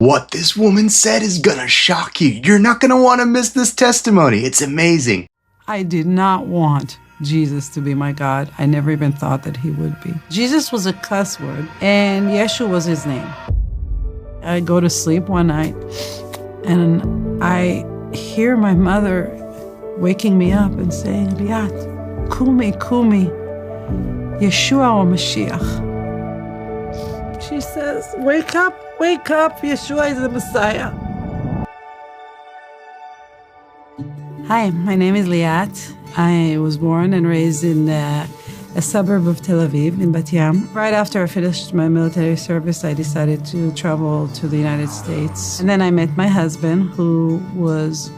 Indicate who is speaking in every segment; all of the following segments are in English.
Speaker 1: What this woman said is gonna shock you. You're not gonna want to miss this testimony. It's amazing.
Speaker 2: I did not want Jesus to be my God. I never even thought that he would be. Jesus was a cuss word, and Yeshua was his name. I go to sleep one night, and I hear my mother waking me up and saying, Liat, kumi, kumi, Yeshua or Mashiach. She says, wake up, Yeshua is the Messiah. Hi, my name is Liat. I was born and raised in a suburb of Tel Aviv, in Bat Yam. Right after I finished my military service, I decided to travel to the United States. And then I met my husband, who was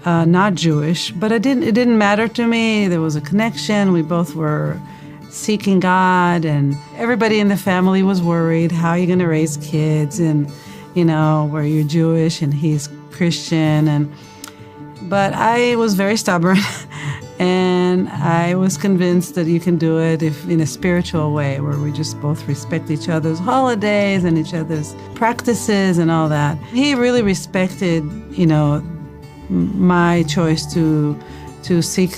Speaker 2: not Jewish, but it didn't matter to me. There was a connection. We both were seeking God, and everybody in the family was worried, how are you going to raise kids? And, where you're Jewish and he's Christian. But I was very stubborn, and I was convinced that you can do it if in a spiritual way, where we just both respect each other's holidays and each other's practices and all that. He really respected, my choice to seek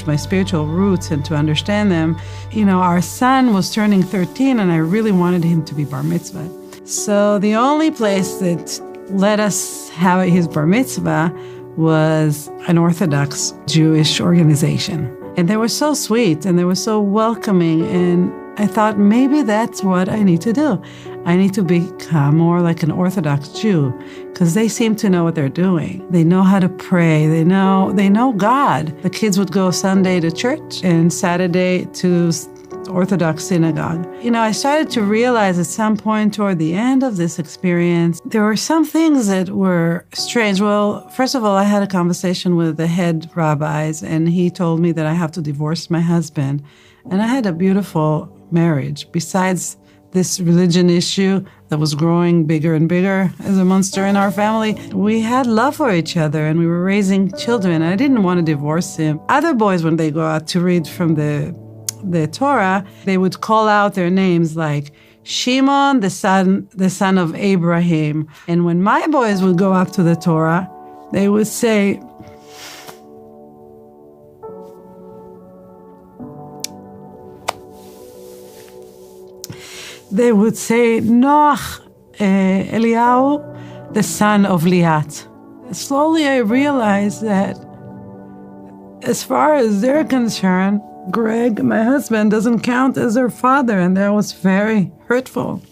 Speaker 2: my spiritual roots and to understand them. Our son was turning 13, and I really wanted him to be bar mitzvah. So the only place that let us have his bar mitzvah was an Orthodox Jewish organization. And they were so sweet, and they were so welcoming, and I thought maybe that's what I need to do. I need to become more like an Orthodox Jew, because they seem to know what they're doing. They know how to pray. They know God. The kids would go Sunday to church and Saturday to Orthodox synagogue. I started to realize at some point toward the end of this experience, there were some things that were strange. Well, first of all, I had a conversation with the head rabbis, and he told me that I have to divorce my husband. And I had a beautiful marriage. Besides this religion issue that was growing bigger and bigger as a monster in our family, we had love for each other, and we were raising children. I didn't want to divorce him. Other boys, when they go out to read from the Torah, they would call out their names like Shimon, the son of Abraham. And when my boys would go up to the Torah, they would say, Noach Eliyahu, the son of Liat. Slowly I realized that as far as they're concerned, Greg, my husband, doesn't count as their father, and that was very hurtful.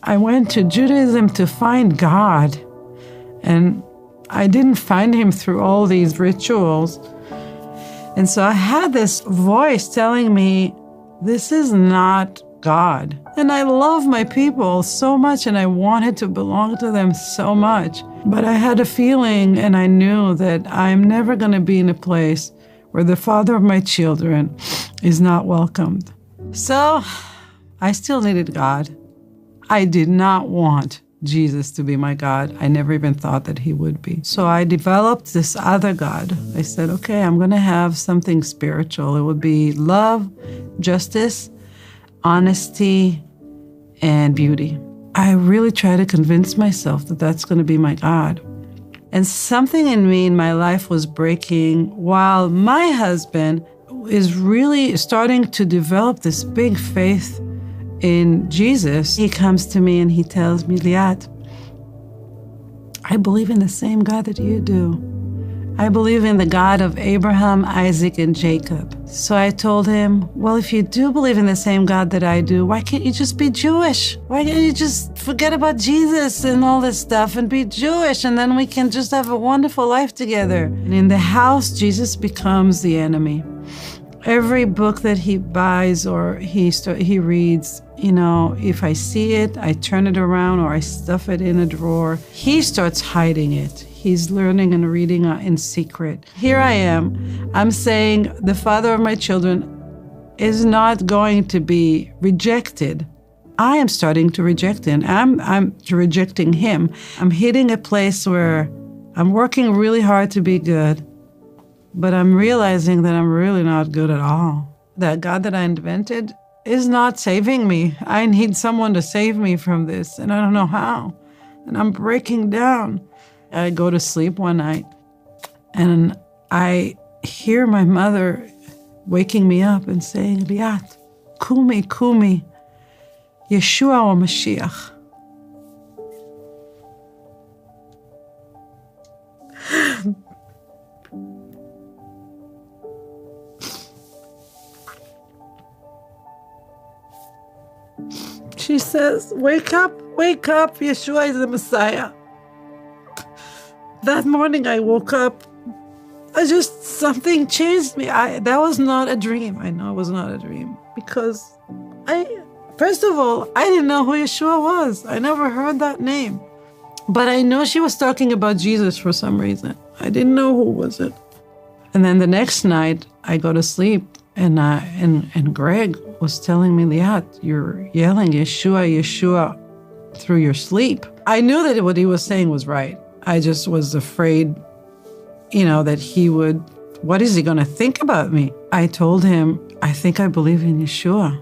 Speaker 2: I went to Judaism to find God, and I didn't find him through all these rituals. And so I had this voice telling me, this is not God. And I love my people so much, and I wanted to belong to them so much. But I had a feeling, and I knew that I'm never going to be in a place where the father of my children is not welcomed. So I still needed God. I did not want Jesus to be my God. I never even thought that he would be. So I developed this other God. I said, okay, I'm going to have something spiritual. It would be love, justice, honesty, and beauty. I really try to convince myself that that's going to be my God. And something in me in my life was breaking while my husband is really starting to develop this big faith in Jesus. He comes to me and he tells me, Liat, I believe in the same God that you do. I believe in the God of Abraham, Isaac, and Jacob. So I told him, well, if you do believe in the same God that I do, why can't you just be Jewish? Why can't you just forget about Jesus and all this stuff and be Jewish, and then we can just have a wonderful life together? And in the house, Jesus becomes the enemy. Every book that he buys or he reads, if I see it, I turn it around or I stuff it in a drawer. He starts hiding it. He's learning and reading in secret. Here I am. I'm saying the father of my children is not going to be rejected. I am starting to reject him. I'm rejecting him. I'm hitting a place where I'm working really hard to be good, but I'm realizing that I'm really not good at all. That God that I invented is not saving me. I need someone to save me from this, and I don't know how. and I'm breaking down. I go to sleep one night, and I hear my mother waking me up and saying, Liat, kumi, kumi, Yeshua or Mashiach. She says, wake up, Yeshua is the Messiah. That morning I woke up, something changed me. That was not a dream. I know it was not a dream because first of all, I didn't know who Yeshua was. I never heard that name. But I know she was talking about Jesus for some reason. I didn't know who was it. And then the next night I go to sleep and Greg was telling me, Liat, you're yelling Yeshua, Yeshua through your sleep. I knew that what he was saying was right. I just was afraid, that what is he going to think about me? I told him, I think I believe in Yeshua.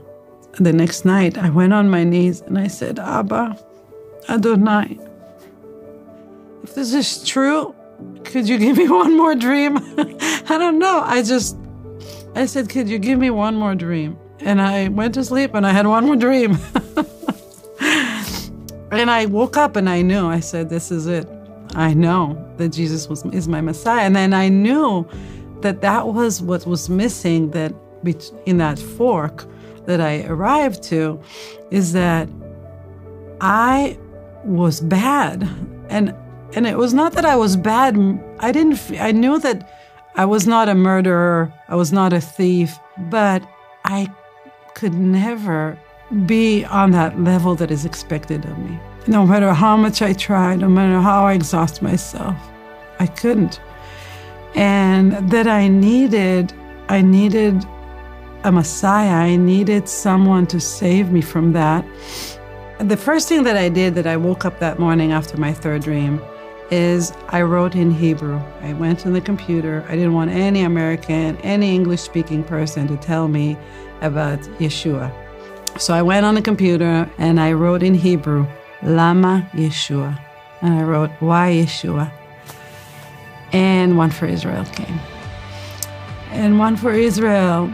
Speaker 2: The next night, I went on my knees and I said, Abba, Adonai, if this is true, could you give me one more dream? I don't know. I said, could you give me one more dream? And I went to sleep and I had one more dream. And I woke up and I knew, I said, this is it. I know that Jesus is my Messiah. And then I knew that was what was missing, that in that fork that I arrived to, is that I was bad. And it was not that I was bad. I knew that I was not a murderer. I was not a thief, but I could never be on that level that is expected of me. No matter how much I tried, no matter how I exhaust myself, I couldn't. And that I needed a Messiah. I needed someone to save me from that. The first thing that I did, that I woke up that morning after my third dream, is I wrote in Hebrew. I went to the computer. I didn't want any American, any English-speaking person to tell me about Yeshua. So I went on the computer and I wrote in Hebrew, Lama Yeshua. And I wrote, why Yeshua? And One for Israel came. And One for Israel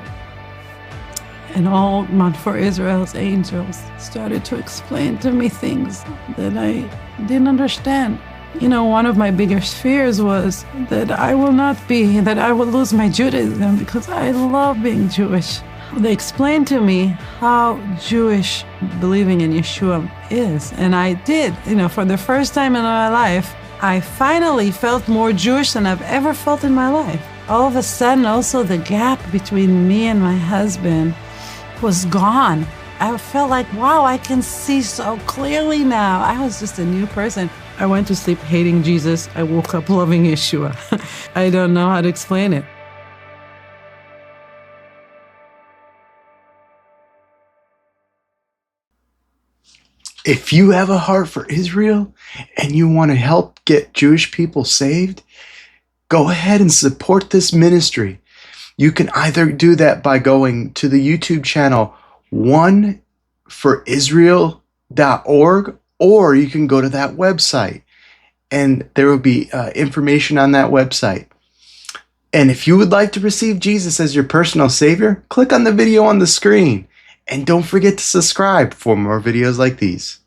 Speaker 2: and all One for Israel's angels started to explain to me things that I didn't understand. One of my biggest fears was that I will lose my Judaism because I love being Jewish. They explained to me how Jewish believing in Yeshua is. And I did, for the first time in my life, I finally felt more Jewish than I've ever felt in my life. All of a sudden, also the gap between me and my husband was gone. I felt like, wow, I can see so clearly now. I was just a new person. I went to sleep hating Jesus. I woke up loving Yeshua. I don't know how to explain it.
Speaker 1: If you have a heart for Israel and you want to help get Jewish people saved, go ahead and support this ministry. You can either do that by going to the YouTube channel oneforisrael.org, or you can go to that website and there will be information on that website. And if you would like to receive Jesus as your personal Savior, click on the video on the screen. And don't forget to subscribe for more videos like these.